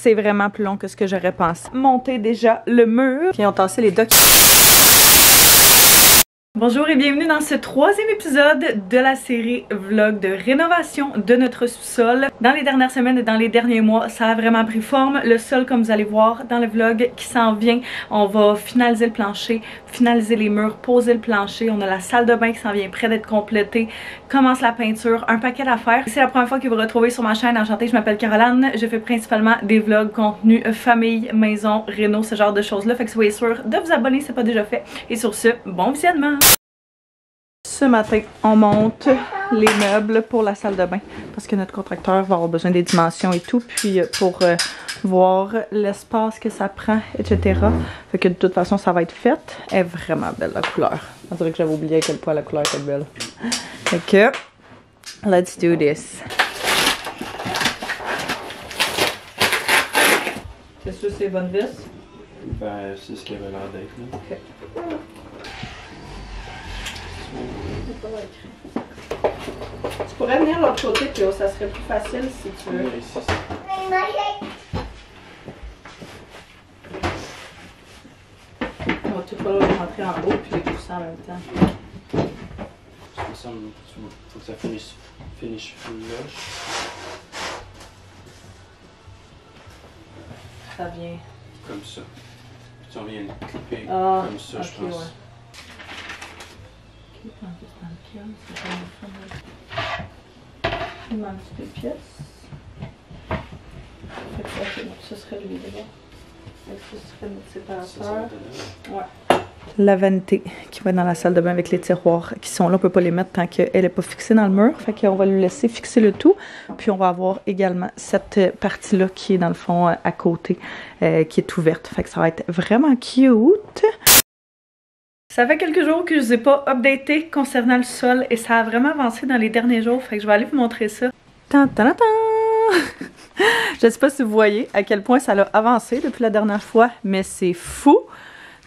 c'est vraiment plus long que ce que j'aurais pensé. Monter déjà le mur, puis on tassait les docks. Bonjour et bienvenue dans ce troisième épisode de la série vlog de rénovation de notre sous-sol. Dans les dernières semaines et dans les derniers mois, ça a vraiment pris forme. Le sol, comme vous allez voir dans le vlog qui s'en vient, on va finaliser le plancher, finaliser les murs, poser le plancher. On a la salle de bain qui s'en vient près d'être complétée. Commence la peinture, un paquet d'affaires. C'est la première fois que vous retrouvez sur ma chaîne. Enchantée, je m'appelle Caroline. Je fais principalement des vlogs, contenu, famille, maison, réno, ce genre de choses-là. Fait que soyez sûr de vous abonner si ce n'est pas déjà fait. Et sur ce, bon visionnement! Ce matin, on monte les meubles pour la salle de bain parce que notre contracteur va avoir besoin des dimensions et tout, puis pour voir l'espace que ça prend, etc. Fait que de toute façon, ça va être fait. Elle est vraiment belle la couleur. On dirait que j'avais oublié à quel point la couleur était belle. Fait que, let's do this. C'est sûr c'est bonne vis? Ben, c'est ce qu'il avait l'air d'être là. Okay. Tu pourrais venir de l'autre côté, puis ça serait plus facile si tu veux. Oui, c'est ça. On va tout falloir rentrer en haut puis les pousser en même temps. Ça me semble faut que ça finish flush. Ça vient. Comme ça. Puis tu en viens de clipper comme ça, je pense. Ouais. Il manque des pièces. Ce serait lui devant. Ce serait notre séparateur. Ouais. La vanité qui va dans la salle de bain avec les tiroirs qui sont là. On peut pas les mettre tant qu'elle n'est pas fixée dans le mur. Fait qu'on va lui laisser fixer le tout. Puis on va avoir également cette partie-là qui est dans le fond à côté, qui est ouverte. Fait que ça va être vraiment cute. Ça fait quelques jours que je ne vous ai pas updaté concernant le sol et ça a vraiment avancé dans les derniers jours. Fait que je vais aller vous montrer ça. Tan, tan, tan. Je ne sais pas si vous voyez à quel point ça a avancé depuis la dernière fois, mais c'est fou.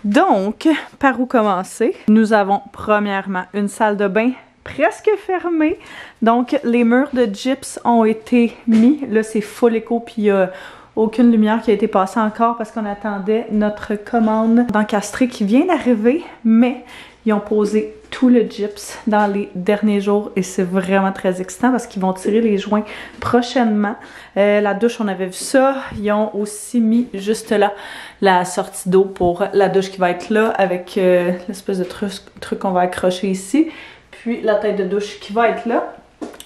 Donc, par où commencer? Nous avons premièrement une salle de bain presque fermée. Donc, les murs de gyps ont été mis. Là, c'est full éco, puis il y a aucune lumière qui a été passée encore parce qu'on attendait notre commande d'encastré qui vient d'arriver, mais ils ont posé tout le gyps dans les derniers jours et c'est vraiment très excitant parce qu'ils vont tirer les joints prochainement. La douche, on avait vu ça. Ils ont aussi mis juste là la sortie d'eau pour la douche qui va être là avec l'espèce de truc qu'on va accrocher ici. Puis la tête de douche qui va être là.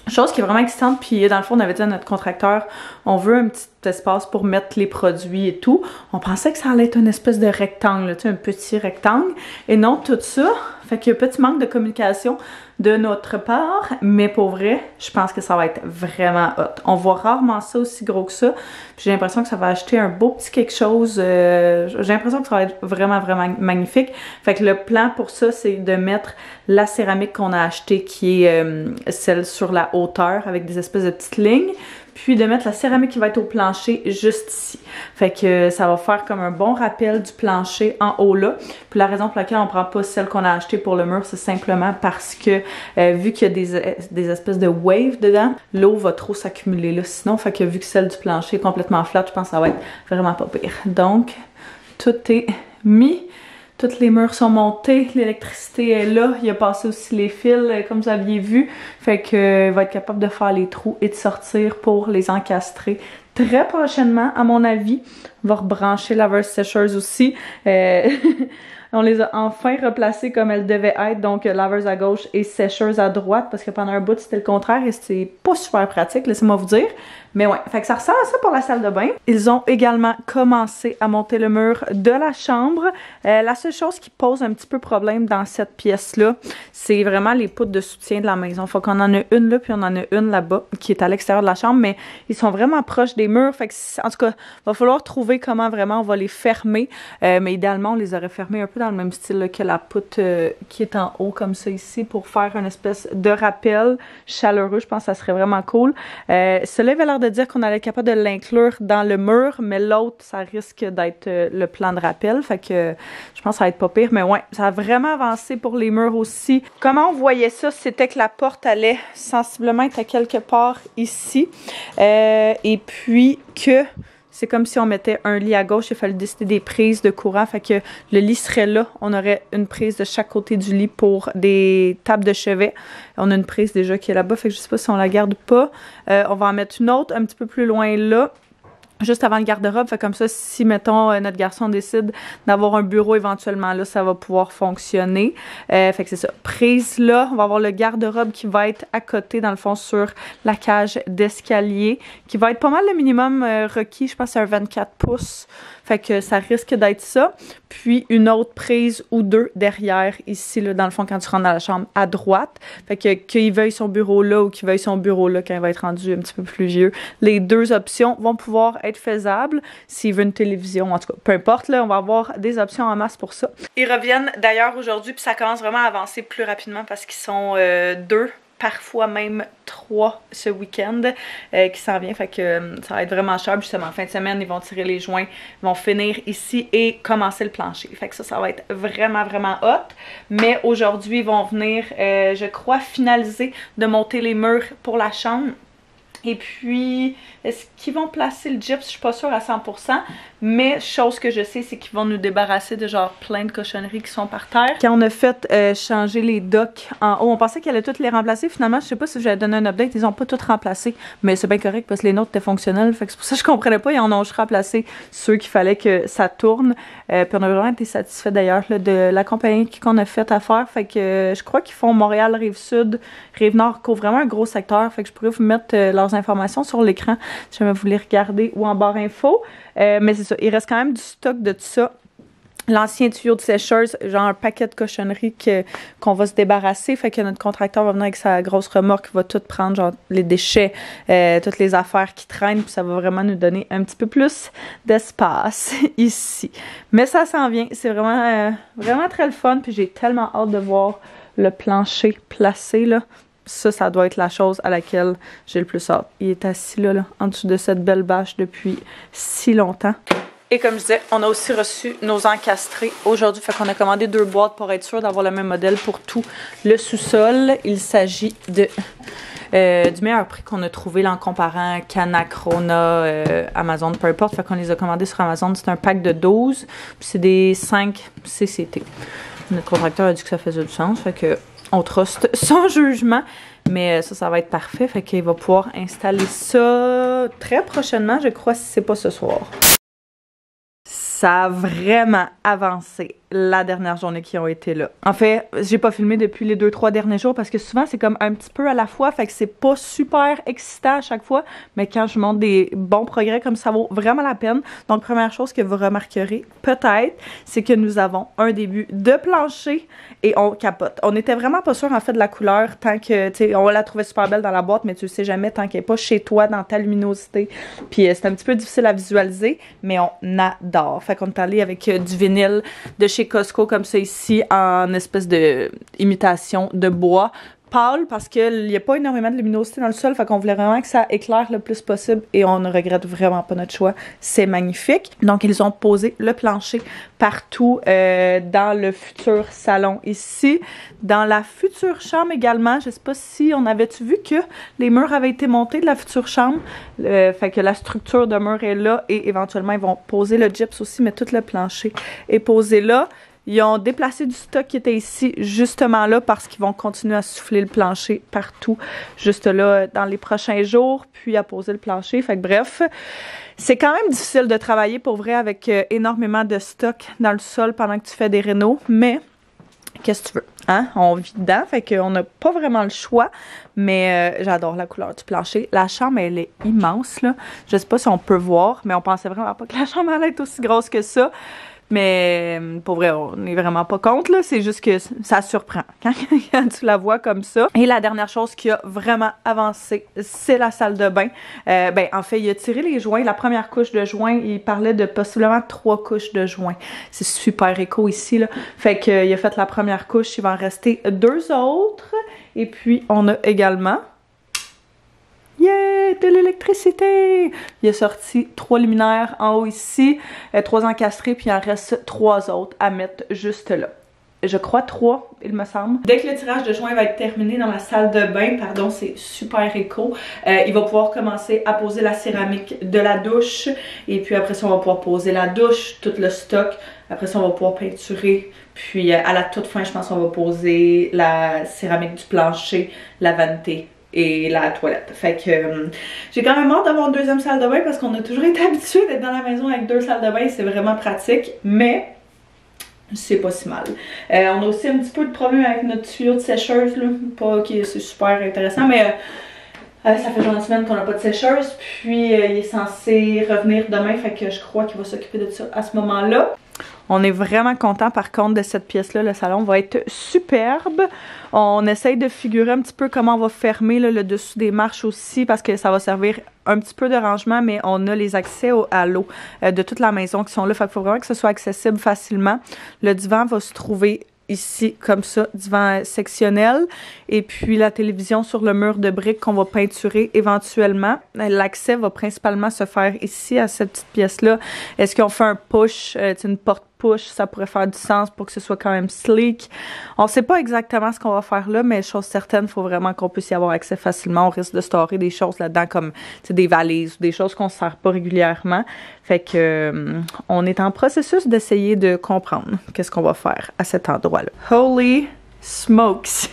Chose qui est vraiment excitante, puis dans le fond, on avait dit à notre contracteur, on veut un petit espace pour mettre les produits et tout. On pensait que ça allait être une espèce de rectangle, tu sais, un petit rectangle. Et non, tout ça, fait qu'il y a un petit manque de communication de notre part, mais pour vrai, je pense que ça va être vraiment hot. On voit rarement ça aussi gros que ça, puis j'ai l'impression que ça va acheter un beau petit quelque chose. J'ai l'impression que ça va être vraiment, vraiment magnifique. Fait que le plan pour ça, c'est de mettre la céramique qu'on a achetée, qui est celle sur la hauteur, avec des espèces de petites lignes, puis de mettre la céramique qui va être au plancher juste ici. Fait que ça va faire comme un bon rappel du plancher en haut là. Puis la raison pour laquelle on prend pas celle qu'on a achetée pour le mur, c'est simplement parce que vu qu'il y a des espèces de waves dedans, l'eau va trop s'accumuler là. Sinon, fait que vu que celle du plancher est complètement flat, je pense que ça va être vraiment pas pire. Donc, tout est mis. Toutes les murs sont montés, l'électricité est là, il a passé aussi les fils comme vous aviez vu, fait que va être capable de faire les trous et de sortir pour les encastrer très prochainement à mon avis. On va rebrancher laveuse sécheuse aussi. On les a enfin replacées comme elles devaient être, donc laveuse à gauche et sécheuse à droite, parce que pendant un bout c'était le contraire et c'est pas super pratique, laissez-moi vous dire. Mais ouais, fait que ça ressemble à ça pour la salle de bain. Ils ont également commencé à monter le mur de la chambre. La seule chose qui pose un petit peu problème dans cette pièce-là, c'est vraiment les poutres de soutien de la maison. Faut qu'on en a une là, puis on en a une là-bas, qui est à l'extérieur de la chambre, mais ils sont vraiment proches des murs. Fait que, en tout cas, il va falloir trouver comment vraiment on va les fermer. Mais idéalement, on les aurait fermés un peu dans le même style là, que la poutre qui est en haut, comme ça ici, pour faire une espèce de rappel chaleureux. Je pense que ça serait vraiment cool. Cela avait l'air de dire qu'on allait être capable de l'inclure dans le mur, mais l'autre, ça risque d'être le plan de rappel. Fait que je pense que ça va être pas pire. Mais ouais, ça a vraiment avancé pour les murs aussi. Comment on voyait ça, c'était que la porte allait sensiblement être à quelque part ici. Et puis que c'est comme si on mettait un lit à gauche, il a fallu décider des prises de courant, fait que le lit serait là, on aurait une prise de chaque côté du lit pour des tables de chevet. On a une prise déjà qui est là-bas, fait que je sais pas si on la garde ou pas. On va en mettre une autre un petit peu plus loin là, juste avant le garde-robe, fait comme ça, si, mettons, notre garçon décide d'avoir un bureau éventuellement, là, ça va pouvoir fonctionner. Fait que c'est ça. Prise là, on va avoir le garde-robe qui va être à côté, dans le fond, sur la cage d'escalier, qui va être pas mal le minimum requis, je pense que c'est un 24 pouces. Fait que ça risque d'être ça. Puis une autre prise ou deux derrière, ici, là, dans le fond, quand tu rentres dans la chambre, à droite. Fait que qu'il veuille son bureau là ou qu'il veuille son bureau là quand il va être rendu un petit peu plus vieux. Les deux options vont pouvoir être faisables. S'il veut une télévision, en tout cas, peu importe, là, on va avoir des options en masse pour ça. Ils reviennent d'ailleurs aujourd'hui, puis ça commence vraiment à avancer plus rapidement parce qu'ils sont deux, parfois même 3 ce week-end qui s'en vient, fait que ça va être vraiment cher. Justement, en fin de semaine, ils vont tirer les joints, ils vont finir ici et commencer le plancher. Fait que ça va être vraiment, vraiment hot. Mais aujourd'hui, ils vont venir, je crois, finaliser de monter les murs pour la chambre. Et puis, est-ce qu'ils vont placer le gyps? Je suis pas sûre à 100%. Mais chose que je sais, c'est qu'ils vont nous débarrasser de genre plein de cochonneries qui sont par terre. Quand on a fait changer les docks en haut, on pensait qu'elle allait toutes les remplacer. Finalement, je sais pas si j'avais donné un update, ils ont pas toutes remplacées. Mais c'est bien correct parce que les nôtres étaient fonctionnels. Fait que c'est pour ça que je comprenais pas. Ils en ont juste remplacé ceux qu'il fallait que ça tourne. Puis on a vraiment été satisfaits d'ailleurs de la compagnie qu'on a fait affaire. Fait que je crois qu'ils font Montréal, Rive-Sud, Rive-Nord, couvre vraiment un gros secteur. Fait que je pourrais vous mettre leurs informations sur l'écran si jamais vous voulez regarder ou en barre info. Mais c'est ça, il reste quand même du stock de tout ça. L'ancien tuyau de sécheuse, genre un paquet de cochonneries qu'on va se débarrasser. Fait que notre contracteur va venir avec sa grosse remorque, va tout prendre, genre les déchets, toutes les affaires qui traînent. Puis ça va vraiment nous donner un petit peu plus d'espace ici. Mais ça s'en vient, c'est vraiment, vraiment très le fun. Puis j'ai tellement hâte de voir le plancher placé là. Ça doit être la chose à laquelle j'ai le plus hâte. Il est assis là, en dessous de cette belle bâche depuis si longtemps. Et comme je disais, on a aussi reçu nos encastrés aujourd'hui. Fait qu'on a commandé 2 boîtes pour être sûr d'avoir le même modèle pour tout le sous-sol. Il s'agit de du meilleur prix qu'on a trouvé là, en comparant Canac, Rona, Amazon, peu importe. Fait qu'on les a commandés sur Amazon. C'est un pack de 12. Puis c'est des 5 CCT. Notre contracteur a dit que ça faisait du sens. Fait que on truste son jugement, mais ça va être parfait. Fait qu'il va pouvoir installer ça très prochainement, je crois, si c'est pas ce soir. Ça a vraiment avancé la dernière journée qui ont été là. En fait, j'ai pas filmé depuis les 2-3 derniers jours parce que souvent c'est comme un petit peu à la fois, fait que c'est pas super excitant à chaque fois, mais quand je montre des bons progrès comme ça vaut vraiment la peine. Donc première chose que vous remarquerez peut-être, c'est que nous avons un début de plancher et on capote. On était vraiment pas sûr en fait de la couleur tant que, tu sais, on la trouvait super belle dans la boîte, mais tu le sais jamais tant qu'elle est pas chez toi dans ta luminosité. Puis c'est un petit peu difficile à visualiser, mais on adore. Fait qu'on est allé avec du vinyle de chez Costco comme ça ici en espèce de imitation de bois pâle parce qu'il n'y a pas énormément de luminosité dans le sol, fait qu'on voulait vraiment que ça éclaire le plus possible et on ne regrette vraiment pas notre choix. C'est magnifique. Donc ils ont posé le plancher partout dans le futur salon ici, dans la future chambre également. Je sais pas si on avait-tu vu que les murs avaient été montés de la future chambre, fait que la structure de mur est là et éventuellement ils vont poser le gyps aussi, mais tout le plancher est posé là. Ils ont déplacé du stock qui était ici, justement là, parce qu'ils vont continuer à souffler le plancher partout, juste là, dans les prochains jours, puis à poser le plancher. Fait que bref, c'est quand même difficile de travailler pour vrai avec énormément de stock dans le sol pendant que tu fais des rénaux, mais qu'est-ce que tu veux, hein? On vit dedans, fait qu'on n'a pas vraiment le choix, mais j'adore la couleur du plancher. La chambre, elle est immense, là. Je sais pas si on peut voir, mais on pensait vraiment pas que la chambre allait être aussi grosse que ça. Mais pour vrai, on n'est vraiment pas contre, là. C'est juste que ça surprend quand tu la vois comme ça. Et la dernière chose qui a vraiment avancé, c'est la salle de bain. Ben, en fait, il a tiré les joints. La première couche de joints, il parlait de possiblement 3 couches de joints. C'est super éco ici, là. Fait qu'il a fait la première couche, il va en rester 2 autres. Et puis, on a également... Yeah! De l'électricité! Il a sorti 3 luminaires en haut ici, 3 encastrés, puis il en reste 3 autres à mettre juste là. je crois 3, il me semble. Dès que le tirage de joint va être terminé dans la salle de bain, pardon, c'est super éco, il va pouvoir commencer à poser la céramique de la douche. Et puis après ça, on va pouvoir poser la douche, tout le stock. Après ça, on va pouvoir peinturer. Puis à la toute fin, je pense qu'on va poser la céramique du plancher, la vanité et la toilette. Fait que j'ai quand même hâte d'avoir une deuxième salle de bain parce qu'on a toujours été habitué d'être dans la maison avec 2 salles de bain. C'est vraiment pratique, mais c'est pas si mal. On a aussi un petit peu de problème avec notre tuyau de sécheuse, là. Pas que c'est super intéressant, mais ça fait genre une semaine qu'on n'a pas de sécheuse. Puis il est censé revenir demain, fait que je crois qu'il va s'occuper de ça à ce moment-là. On est vraiment content par contre de cette pièce-là. Le salon va être superbe. On essaye de figurer un petit peu comment on va fermer là, le dessus des marches aussi parce que ça va servir un petit peu de rangement, mais on a les accès à l'eau de toute la maison qui sont là. Fait qu'il faut vraiment que ce soit accessible facilement. Le divan va se trouver ici, comme ça, divan sectionnel. Et puis la télévision sur le mur de briques qu'on va peinturer éventuellement. L'accès va principalement se faire ici, à cette petite pièce-là. Est-ce qu'on fait un push, une porte push, ça pourrait faire du sens pour que ce soit quand même sleek. On sait pas exactement ce qu'on va faire là, mais chose certaine, il faut vraiment qu'on puisse y avoir accès facilement. On risque de storer des choses là-dedans comme des valises ou des choses qu'on ne sert pas régulièrement. Fait que on est en processus d'essayer de comprendre qu'est-ce qu'on va faire à cet endroit-là. Holy smokes!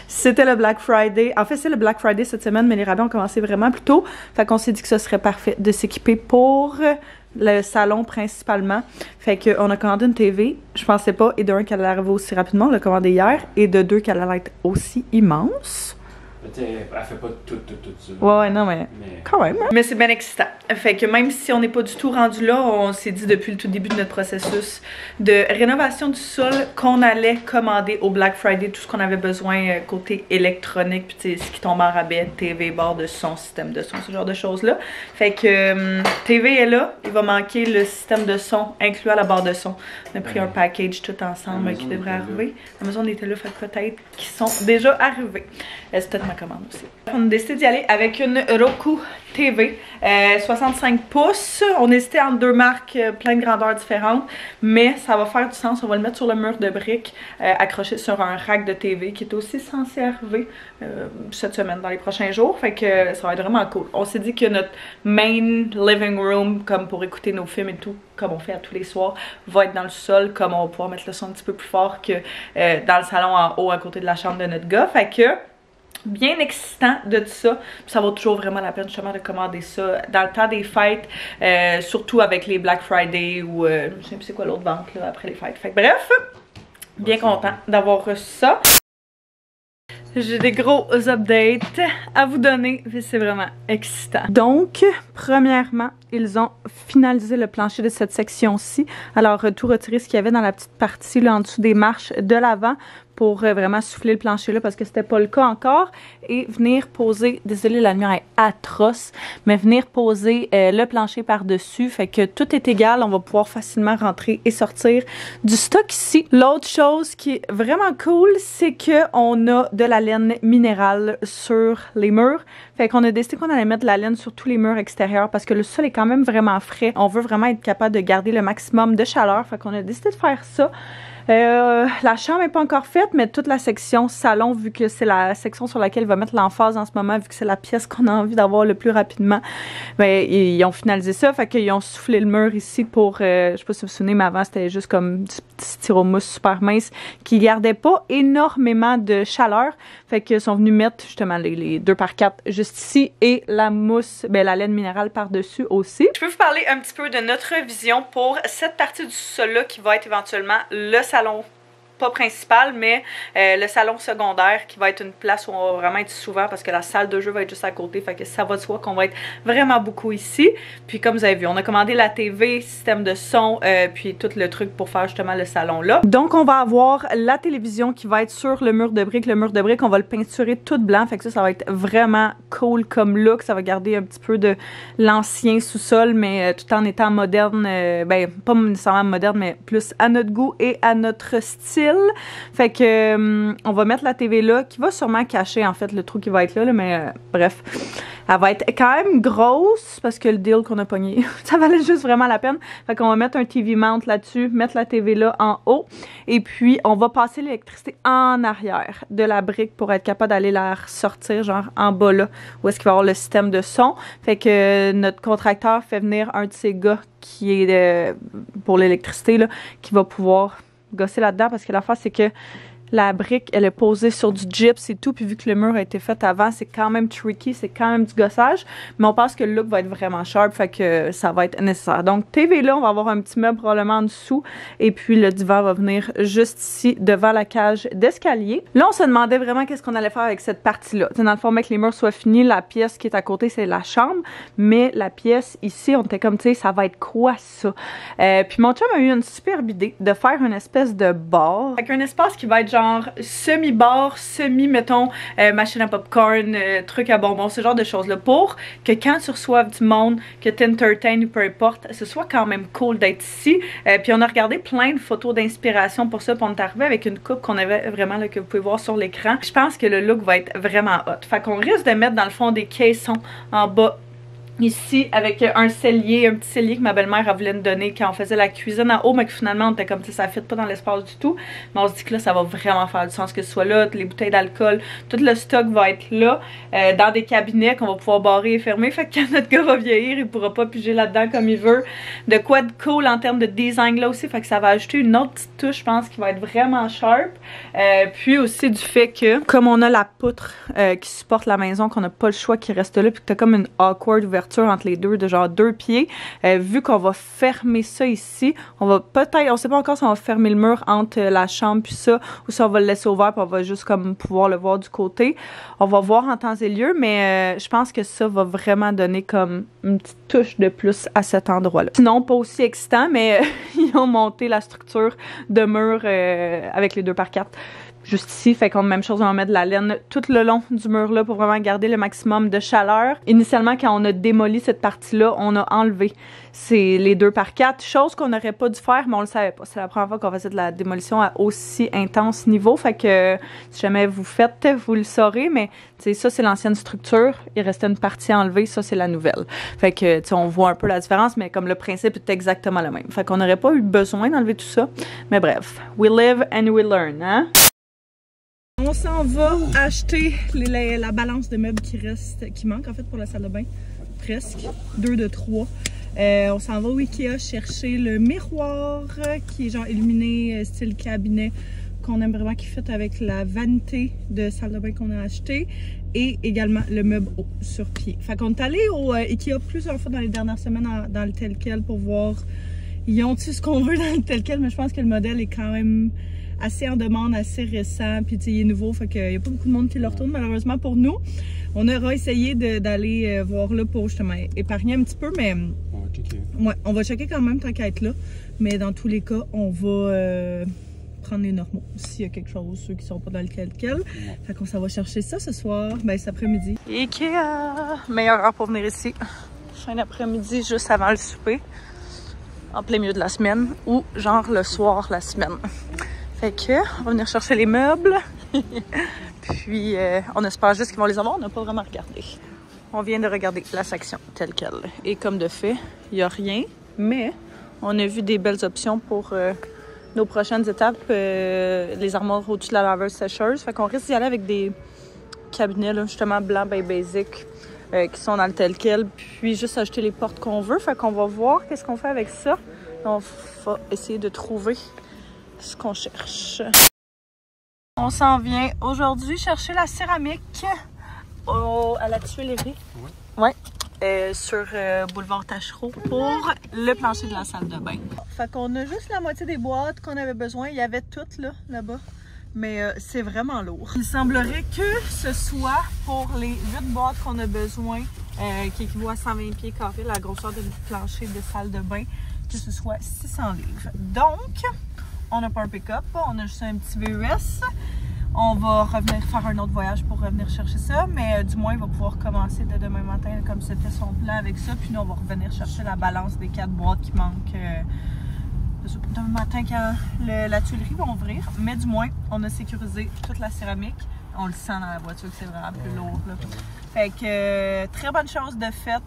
C'était le Black Friday. En fait, c'est le Black Friday cette semaine, mais les rabais ont commencé vraiment plus tôt. Fait qu'on s'est dit que ce serait parfait de s'équiper pour le salon principalement. Fait qu'on a commandé une TV. Je pensais pas, et de 1 qu'elle allait arriver aussi rapidement, on l'a commandé hier, et de 2 qu'elle allait être aussi immense. Elle fait pas tout ça. Ouais, non, mais quand même. Mais c'est bien excitant. Fait que même si on n'est pas du tout rendu là, on s'est dit depuis le tout début de notre processus de rénovation du sol qu'on allait commander au Black Friday tout ce qu'on avait besoin côté électronique, puis ce qui tombe en rabais, TV, barre de son, système de son, ce genre de choses-là. Fait que TV est là, il va manquer le système de son incluant la barre de son. On a pris un package tout ensemble qui devrait arriver. Amazon était là, fait que peut-être qu'ils sont déjà arrivés. C'est peut-être ma commande aussi. On a décidé d'y aller avec une Roku TV 65 pouces. On hésitait entre 2 marques, plein de grandeurs différentes, mais ça va faire du sens. On va le mettre sur le mur de briques, accroché sur un rack de TV qui est aussi censé arriver cette semaine, dans les prochains jours. Fait que ça va être vraiment cool. On s'est dit que notre main living room, comme pour écouter nos films et tout, comme on fait à tous les soirs, va être dans le sol, comme on va pouvoir mettre le son un petit peu plus fort que dans le salon en haut à côté de la chambre de notre gars. Fait que bien excitant de tout ça. Puis ça vaut toujours vraiment la peine justement de commander ça dans le temps des fêtes, surtout avec les Black Friday ou je sais plus c'est quoi l'autre vente là, après les fêtes. Fait que bref, bien content d'avoir reçu ça. J'ai des gros updates à vous donner, c'est vraiment excitant. Donc, premièrement, ils ont finalisé le plancher de cette section-ci. Alors, tout retirer ce qu'il y avait dans la petite partie là, en dessous des marches de l'avant pour vraiment souffler le plancher là parce que c'était pas le cas encore et venir poser, désolé la lumière est atroce, mais venir poser le plancher par-dessus, fait que tout est égal, on va pouvoir facilement rentrer et sortir du stock ici. L'autre chose qui est vraiment cool, c'est que on a de la laine minérale sur les murs, fait qu'on a décidé qu'on allait mettre de la laine sur tous les murs extérieurs parce que le sol est quand même vraiment frais, on veut vraiment être capable de garder le maximum de chaleur, fait qu'on a décidé de faire ça. La chambre n'est pas encore faite, mais toute la section salon, vu que c'est la section sur laquelle il va mettre l'emphase en ce moment, vu que c'est la pièce qu'on a envie d'avoir le plus rapidement, ben, ils ont finalisé ça, fait qu'ils ont soufflé le mur ici pour, je sais pas si vous vous souvenez, mais avant c'était juste comme du petit styromousse super mince qui gardait pas énormément de chaleur, fait qu'ils sont venus mettre justement les 2x4 juste ici et la mousse, ben la laine minérale par-dessus aussi. Je peux vous parler un petit peu de notre vision pour cette partie du sol-là qui va être éventuellement le salon, pas principal, mais le salon secondaire qui va être une place où on va vraiment être souvent parce que la salle de jeu va être juste à côté, fait que ça va de soi qu'on va être vraiment beaucoup ici. Puis comme vous avez vu, on a commandé la TV, système de son, puis tout le truc pour faire justement le salon là. Donc on va avoir la télévision qui va être sur le mur de briques. Le mur de briques, on va le peinturer tout blanc, fait que ça va être vraiment cool comme look. Ça va garder un petit peu de l'ancien sous-sol, mais tout en étant moderne, ben pas nécessairement moderne, mais plus à notre goût et à notre style. style. Fait que on va mettre la TV là, qui va sûrement cacher en fait le trou qui va être là, mais bref. Elle va être quand même grosse parce que le deal qu'on a pogné, ça valait juste vraiment la peine. Fait qu'on va mettre un TV mount là-dessus, mettre la TV là en haut et puis on va passer l'électricité en arrière de la brique pour être capable d'aller la ressortir genre en bas là où est-ce qu'il va y avoir le système de son. Fait que notre contracteur fait venir un de ses gars qui est pour l'électricité là, qui va pouvoir gosser là-dedans parce que l'affaire c'est que la brique, elle est posée sur du gyps et tout, puis vu que le mur a été fait avant, c'est quand même tricky, c'est quand même du gossage, mais on pense que le look va être vraiment sharp, fait que ça va être nécessaire. Donc, TV là, on va avoir un petit meuble probablement en dessous, et puis le divan va venir juste ici, devant la cage d'escalier. Là, on se demandait vraiment qu'est-ce qu'on allait faire avec cette partie-là. Dans le fond, mec, les murs soient finis, la pièce qui est à côté, c'est la chambre, mais la pièce ici, on était comme, tu sais, ça va être quoi ça? Puis mon chum a eu une superbe idée de faire une espèce de bar, avec un espace qui va être genre semi-bar, mettons, machine à popcorn, truc à bonbons, ce genre de choses-là, pour que quand tu reçoives du monde, que tu entertaines ou peu importe, ce soit quand même cool d'être ici. Puis on a regardé plein de photos d'inspiration pour ça, puis on est arrivé avec une coupe qu'on avait vraiment, là, que vous pouvez voir sur l'écran. Je pense que le look va être vraiment hot. Fait qu'on risque de mettre dans le fond des caissons en bas ici avec un cellier, un petit cellier que ma belle-mère voulu nous donner quand on faisait la cuisine en haut, mais que finalement on était comme ça fit pas dans l'espace du tout. Mais on se dit que là ça va vraiment faire du sens que ce soit là, les bouteilles d'alcool, tout le stock va être là, dans des cabinets qu'on va pouvoir barrer et fermer. Fait que quand notre gars va vieillir, il pourra pas piger là-dedans comme il veut. De quoi de cool en termes de design là aussi, fait que ça va ajouter une autre petite touche, je pense, qui va être vraiment sharp. Puis aussi du fait que, comme on a la poutre qui supporte la maison, qu'on n'a pas le choix qui reste là, puis que t'as comme une awkward ouverture entre les deux de genre 2 pieds, vu qu'on va fermer ça ici, on va peut-être, on sait pas encore si on va fermer le mur entre la chambre puis ça, ou si on va le laisser ouvert puis on va juste comme pouvoir le voir du côté. On va voir en temps et lieu, mais je pense que ça va vraiment donner comme une petite touche de plus à cet endroit-là. Sinon, pas aussi excitant, mais ils ont monté la structure de mur avec les 2x4 juste ici, fait qu'on même chose, on va mettre de la laine tout le long du mur là pour vraiment garder le maximum de chaleur. Initialement, quand on a démoli cette partie-là, on a enlevé les 2x4, chose qu'on n'aurait pas dû faire, mais on le savait pas. C'est la première fois qu'on faisait de la démolition à aussi intense niveau, fait que si jamais vous faites, vous le saurez, mais ça c'est l'ancienne structure, il restait une partie enlevée, ça c'est la nouvelle. Fait que on voit un peu la différence, mais comme le principe est exactement le même. Fait qu'on n'aurait pas eu besoin d'enlever tout ça, mais bref, we live and we learn, hein? On s'en va acheter la balance de meubles qui manque en fait pour la salle de bain. Presque. 2 de 3. On s'en va au Ikea chercher le miroir qui est genre illuminé style cabinet qu'on aime vraiment, qui fit avec la vanité de salle de bain qu'on a acheté. Et également le meuble haut sur pied. Fait qu'on est allé au Ikea plusieurs fois dans les dernières semaines dans le tel quel pour voir ils ont-tu ce qu'on veut dans le tel quel, mais je pense que le modèle est quand même assez en demande, assez récent, puis il est nouveau, fait qu'il n'y a pas beaucoup de monde qui le retourne malheureusement pour nous. On aura essayé d'aller voir là pour justement épargner un petit peu, mais ouais, on va checker quand même tant qu'à être là, mais dans tous les cas, on va prendre les normaux s'il y a quelque chose, ceux qui sont pas dans le quel. Fait qu'on s'en va chercher ça ce soir, ben cet après-midi. Ikea! Meilleure heure pour venir ici. Fin d'après-midi, juste avant le souper, en plein milieu de la semaine, ou genre le soir la semaine. Fait que, on va venir chercher les meubles. Puis, on espère juste qu'ils vont les avoir. On n'a pas vraiment regardé. On vient de regarder la section telle qu'elle. Et comme de fait, il n'y a rien. Mais, on a vu des belles options pour nos prochaines étapes. Les armoires au-dessus de la laveuse sécheuse. Fait qu'on risque d'y aller avec des cabinets, là, justement, blancs, bien basic, qui sont dans le tel quel. Puis, juste acheter les portes qu'on veut. Fait qu'on va voir qu'est-ce qu'on fait avec ça. On va essayer de trouver ce qu'on cherche. On s'en vient aujourd'hui chercher la céramique à la Tuilerie. Ouais. Sur boulevard Tachereau pour le plancher de la salle de bain. Fait qu'on a juste la moitié des boîtes qu'on avait besoin. Il y avait toutes là-bas. Mais c'est vraiment lourd. Il semblerait que ce soit pour les 8 boîtes qu'on a besoin, qui équivaut à 120 pieds carrés, la grosseur du plancher de salle de bain, que ce soit 600 livres. Donc, on n'a pas un pick-up, on a juste un petit VUS. On va revenir faire un autre voyage pour revenir chercher ça, mais du moins, il va pouvoir commencer dès demain matin, comme c'était son plan avec ça. Puis nous, on va revenir chercher la balance des 4 boîtes qui manquent demain matin quand la tuilerie va ouvrir, mais du moins, on a sécurisé toute la céramique. On le sent dans la voiture que c'est vraiment plus lourd. Là. Fait que très bonne chose de faite.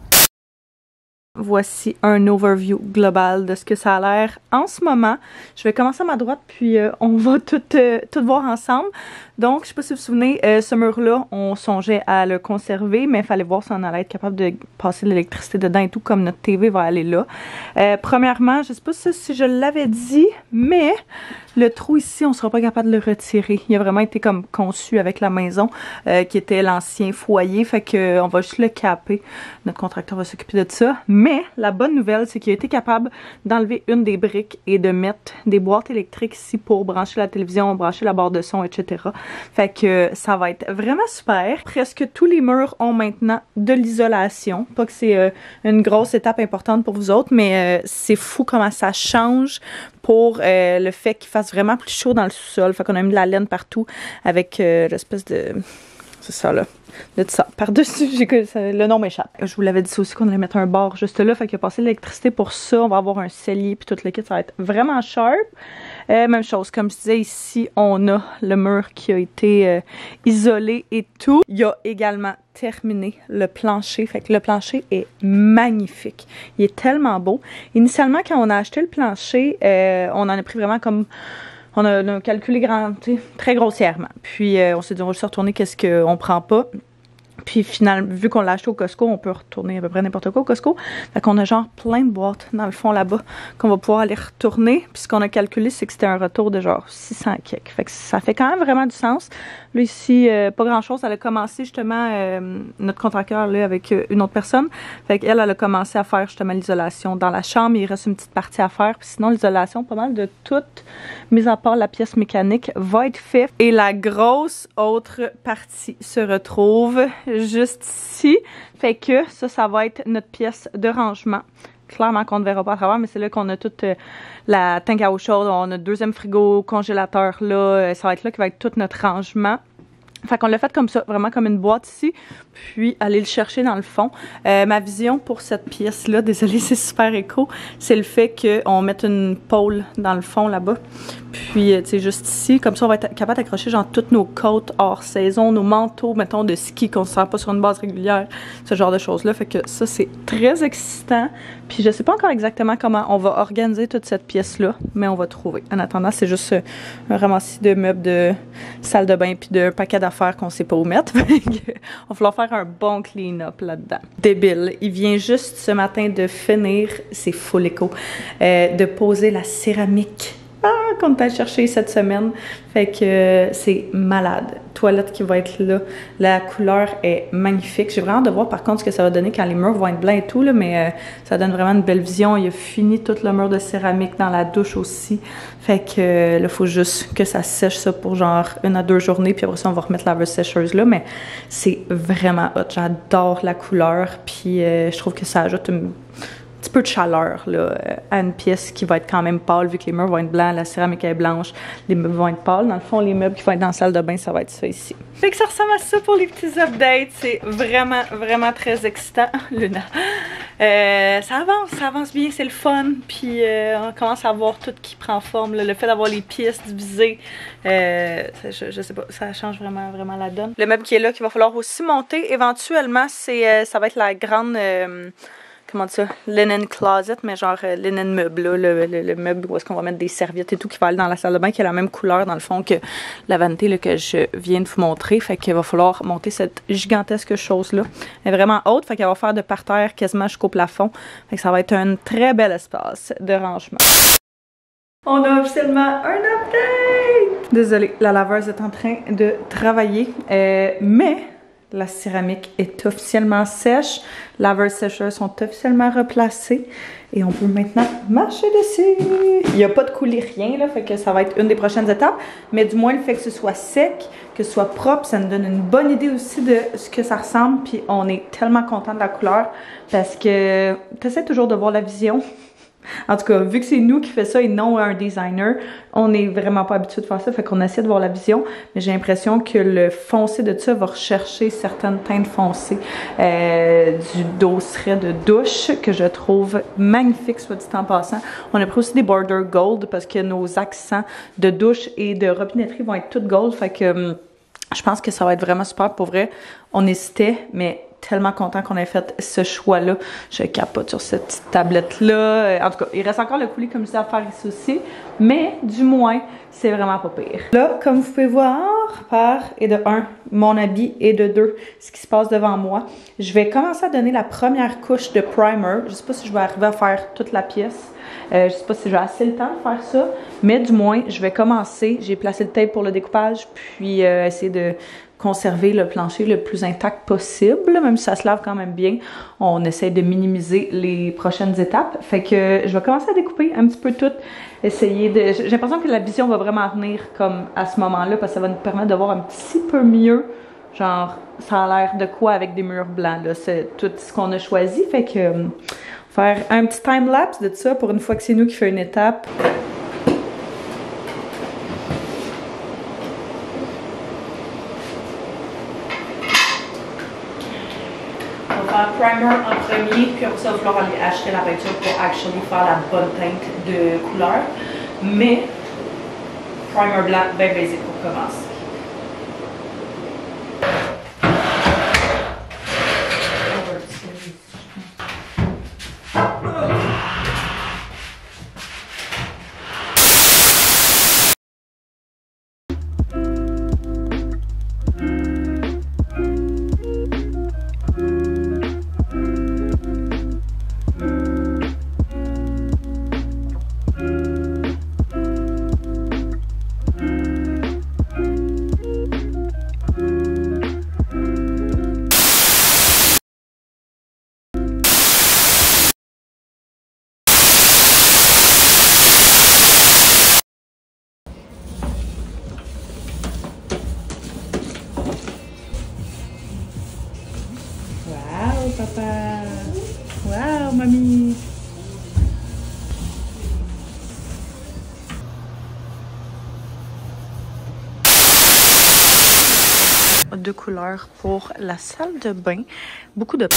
Voici un overview global de ce que ça a l'air en ce moment. Je vais commencer à ma droite, puis on va tout voir ensemble. Donc, je ne sais pas si vous vous souvenez, ce mur-là, on songeait à le conserver, mais il fallait voir si on allait être capable de passer de l'électricité dedans et tout, comme notre TV va aller là. Premièrement, je ne sais pas si je l'avais dit, mais le trou ici, on ne sera pas capable de le retirer. Il a vraiment été comme conçu avec la maison, qui était l'ancien foyer, fait qu'on va juste le caper. Notre contracteur va s'occuper de ça. Mais la bonne nouvelle, c'est qu'il a été capable d'enlever une des briques et de mettre des boîtes électriques ici pour brancher la télévision, brancher la barre de son, etc. Fait que ça va être vraiment super. Presque tous les murs ont maintenant de l'isolation. Pas que c'est une grosse étape importante pour vous autres, mais c'est fou comment ça change pour le fait qu'il fasse vraiment plus chaud dans le sous-sol. Fait qu'on a mis de la laine partout avec l'espèce de... C'est ça, là. De ça. Par-dessus, le nom m'échappe. Je vous l'avais dit aussi qu'on allait mettre un bar juste là. Fait qu'il a passé l'électricité pour ça. On va avoir un cellier puis tout le kit. Ça va être vraiment sharp. Même chose. Comme je disais, ici, on a le mur qui a été isolé et tout. Il y a également terminé le plancher. Fait que le plancher est magnifique. Il est tellement beau. Initialement, quand on a acheté le plancher, on en a pris vraiment comme... On a calculé très grossièrement. Puis on s'est dit, on va juste retourner qu'est-ce qu'on prend pas. Puis finalement, vu qu'on l'a acheté au Costco, on peut retourner à peu près n'importe quoi au Costco. Fait qu'on a genre plein de boîtes dans le fond là-bas qu'on va pouvoir aller retourner. Puis ce qu'on a calculé, c'est que c'était un retour de genre 600 kek. Fait que ça fait quand même vraiment du sens. Là ici, pas grand-chose. Elle a commencé justement, notre contracteur là avec une autre personne. Fait qu'elle, elle a commencé à faire justement l'isolation dans la chambre. Il reste une petite partie à faire. Puis sinon, l'isolation, pas mal de toute, mis à part la pièce mécanique, va être faite. Et la grosse autre partie se retrouve juste ici. Fait que ça va être notre pièce de rangement. Clairement qu'on ne verra pas à travers, mais c'est là qu'on a toute la tank à eau chaude. On a le deuxième frigo, congélateur là. Ça va être là qui va être tout notre rangement. Fait qu'on l'a fait comme ça, vraiment comme une boîte ici, puis aller le chercher dans le fond. Ma vision pour cette pièce-là, désolée c'est super écho, c'est le fait qu'on mette une pôle dans le fond là-bas. Puis, tu sais, juste ici, comme ça, on va être capable d'accrocher genre toutes nos côtes hors saison, nos manteaux, mettons, de ski qu'on ne sert pas sur une base régulière, ce genre de choses-là. Fait que ça, c'est très excitant. Puis, je sais pas encore exactement comment on va organiser toute cette pièce-là, mais on va trouver. En attendant, c'est juste un ramassis de meubles de salle de bain puis d'un paquet d'affaires qu'on sait pas où mettre. Fait que, on va falloir faire un bon clean-up là-dedans. Débile. Il vient juste ce matin de finir, c'est full écho, de poser la céramique. Qu'on est allé chercher cette semaine. Fait que c'est malade. Toilette qui va être là. La couleur est magnifique. J'ai vraiment hâte de voir par contre ce que ça va donner quand les murs vont être blancs et tout, là, mais ça donne vraiment une belle vision. Il a fini tout le mur de céramique dans la douche aussi. Fait que là, il faut juste que ça sèche ça pour genre 1 à 2 journées. Puis après ça, on va remettre la laveuse sécheuse là. Mais c'est vraiment hot. J'adore la couleur. Puis je trouve que ça ajoute un petit peu de chaleur là, à une pièce qui va être quand même pâle vu que les murs vont être blancs, la céramique est blanche, les meubles vont être pâles. Dans le fond, les meubles qui vont être dans la salle de bain, ça va être ça ici. Fait que ça ressemble à ça pour les petits updates. C'est vraiment, vraiment très excitant. Luna. Ça avance bien, c'est le fun. Puis on commence à voir tout qui prend forme. Là. Le fait d'avoir les pièces divisées, je sais pas, ça change vraiment, vraiment la donne. Le meuble qui est là, qu'il va falloir aussi monter éventuellement, ça va être la grande... comment dire ça, linen closet, mais genre linen meuble, là, le meuble où est-ce qu'on va mettre des serviettes et tout qui va aller dans la salle de bain, qui a la même couleur dans le fond que la vanité là, que je viens de vous montrer. Fait qu'il va falloir monter cette gigantesque chose-là. Elle est vraiment haute, fait qu'elle va faire de parterre quasiment jusqu'au plafond. Fait que ça va être un très bel espace de rangement. On a officiellement un update! Désolée, la laveuse est en train de travailler, mais... La céramique est officiellement sèche. Laveurs sécheurs sont officiellement replacés. Et on peut maintenant marcher dessus. Il n'y a pas de coulis, rien, là. Fait que ça va être une des prochaines étapes. Mais du moins, le fait que ce soit sec, que ce soit propre, ça nous donne une bonne idée aussi de ce que ça ressemble. Puis on est tellement content de la couleur. Parce que tu essaies toujours de voir la vision. En tout cas, vu que c'est nous qui fait ça et non un designer, on n'est vraiment pas habitué de faire ça, fait qu'on essaie de voir la vision, mais j'ai l'impression que le foncé de ça va rechercher certaines teintes foncées du dosseret de douche que je trouve magnifique, soit dit en passant. On a pris aussi des border gold parce que nos accents de douche et de robinetterie vont être toutes gold, fait que je pense que ça va être vraiment super. Pour vrai, on hésitait, mais tellement content qu'on ait fait ce choix-là. Je capote sur cette petite tablette-là. En tout cas, il reste encore le coulis comme je disais à faire ici aussi, mais du moins, c'est vraiment pas pire. Là, comme vous pouvez voir, et de 1, mon habit, et de 2, ce qui se passe devant moi. Je vais commencer à donner la première couche de primer. Je sais pas si je vais arriver à faire toute la pièce. Je sais pas si j'ai assez le temps de faire ça, mais du moins, je vais commencer. J'ai placé le tape pour le découpage, puis essayer de conserver le plancher le plus intact possible, même si ça se lave quand même bien. On essaie de minimiser les prochaines étapes. Fait que je vais commencer à découper un petit peu tout, essayer de... J'ai l'impression que la vision va vraiment venir comme à ce moment-là, parce que ça va nous permettre de voir un petit peu mieux, genre, ça a l'air de quoi avec des murs blancs, là. C'est tout ce qu'on a choisi, fait que... faire un petit time-lapse de ça pour une fois que c'est nous qui fait une étape. Primer en premier, puis après ça, il va falloir aller acheter la peinture pour actually faire la bonne teinte de couleur. Mais, primer blanc, bien basique pour commencer. Papa. Wow, mamie. De couleurs pour la salle de bain. Beaucoup de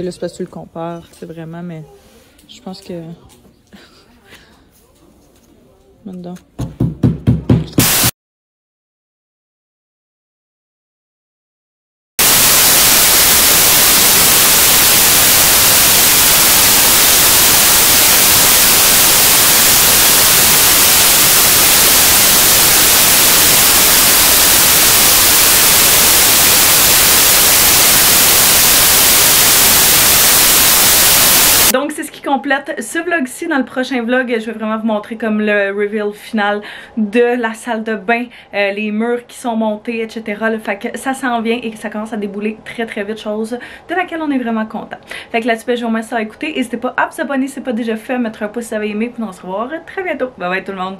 là, c'est parce que tu le compares, c'est vraiment, mais je pense que... Maintenant. Donc c'est ce qui complète ce vlog-ci. Dans le prochain vlog, je vais vraiment vous montrer comme le reveal final de la salle de bain, les murs qui sont montés, etc. Là, fait que ça s'en vient et que ça commence à débouler très très vite, chose de laquelle on est vraiment content. Fait que là-dessus, je vous remercie d'avoir écouté. N'hésitez pas à vous abonner si ce n'est pas déjà fait, mettre un pouce si vous avez aimé, puis on se revoit très bientôt. Bye bye tout le monde!